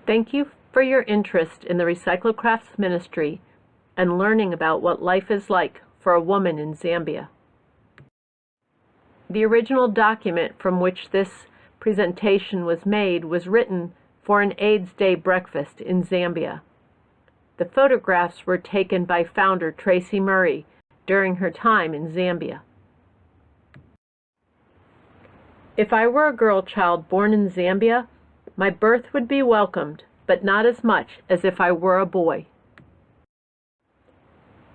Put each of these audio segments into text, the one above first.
Thank you for your interest in the Recyclocrafts ministry and learning about what life is like for a woman in Zambia. The original document from which this presentation was made was written for an AIDS Day breakfast in Zambia. The photographs were taken by founder Tracy Murray during her time in Zambia. If I were a girl child born in Zambia, my birth would be welcomed, but not as much as if I were a boy.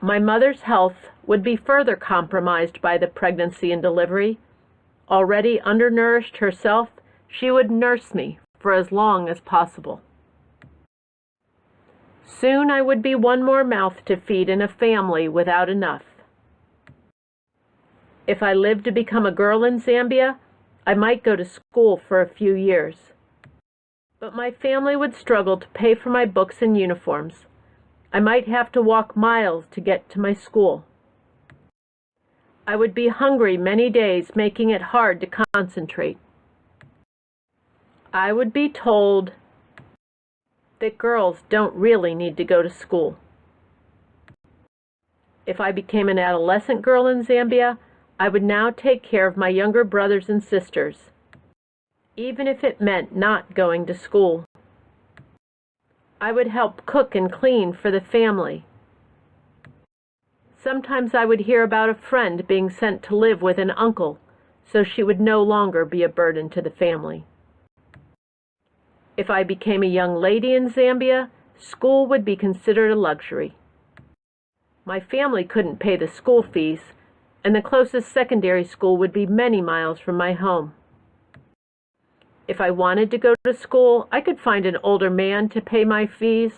My mother's health would be further compromised by the pregnancy and delivery. Already undernourished herself, she would nurse me for as long as possible. Soon I would be one more mouth to feed in a family without enough. If I lived to become a girl in Zambia, I might go to school for a few years. But my family would struggle to pay for my books and uniforms. I might have to walk miles to get to my school. I would be hungry many days, making it hard to concentrate. I would be told that girls don't really need to go to school. If I became an adolescent girl in Zambia, I would now take care of my younger brothers and sisters, even if it meant not going to school. I would help cook and clean for the family. Sometimes I would hear about a friend being sent to live with an uncle, so she would no longer be a burden to the family. If I became a young lady in Zambia, school would be considered a luxury. My family couldn't pay the school fees, and the closest secondary school would be many miles from my home. If I wanted to go to school, I could find an older man to pay my fees,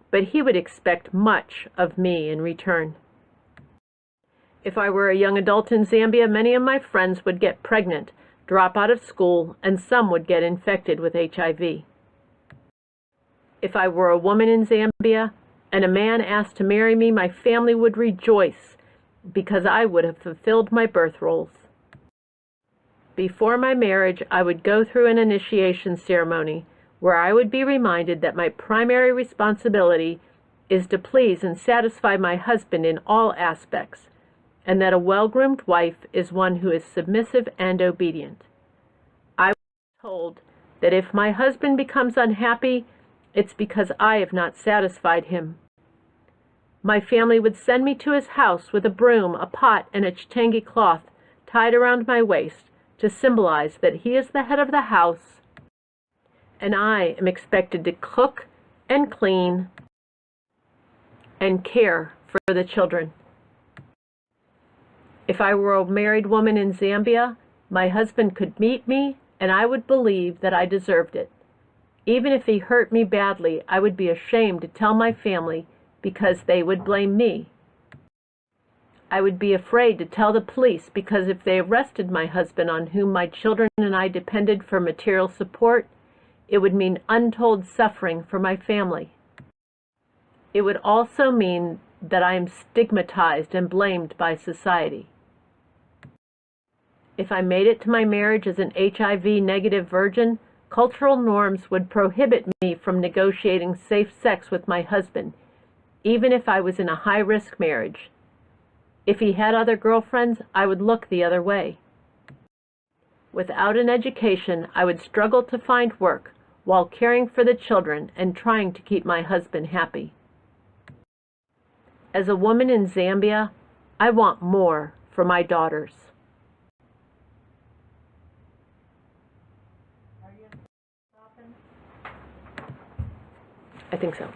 but he would expect much of me in return. If I were a young adult in Zambia, many of my friends would get pregnant, drop out of school, and some would get infected with HIV. If I were a woman in Zambia and a man asked to marry me, my family would rejoice because I would have fulfilled my birth roles. Before my marriage, I would go through an initiation ceremony where I would be reminded that my primary responsibility is to please and satisfy my husband in all aspects, and that a well-groomed wife is one who is submissive and obedient. I was told that if my husband becomes unhappy, it's because I have not satisfied him. My family would send me to his house with a broom, a pot, and a chitangi cloth tied around my waist to symbolize that he is the head of the house, and I am expected to cook and clean and care for the children. If I were a married woman in Zambia, my husband could meet me and I would believe that I deserved it. Even if he hurt me badly, I would be ashamed to tell my family because they would blame me. I would be afraid to tell the police because if they arrested my husband, on whom my children and I depended for material support, it would mean untold suffering for my family. It would also mean that I am stigmatized and blamed by society. If I made it to my marriage as an HIV-negative virgin, cultural norms would prohibit me from negotiating safe sex with my husband, even if I was in a high-risk marriage. If he had other girlfriends, I would look the other way. Without an education, I would struggle to find work while caring for the children and trying to keep my husband happy. As a woman in Zambia, I want more for my daughters. I think so.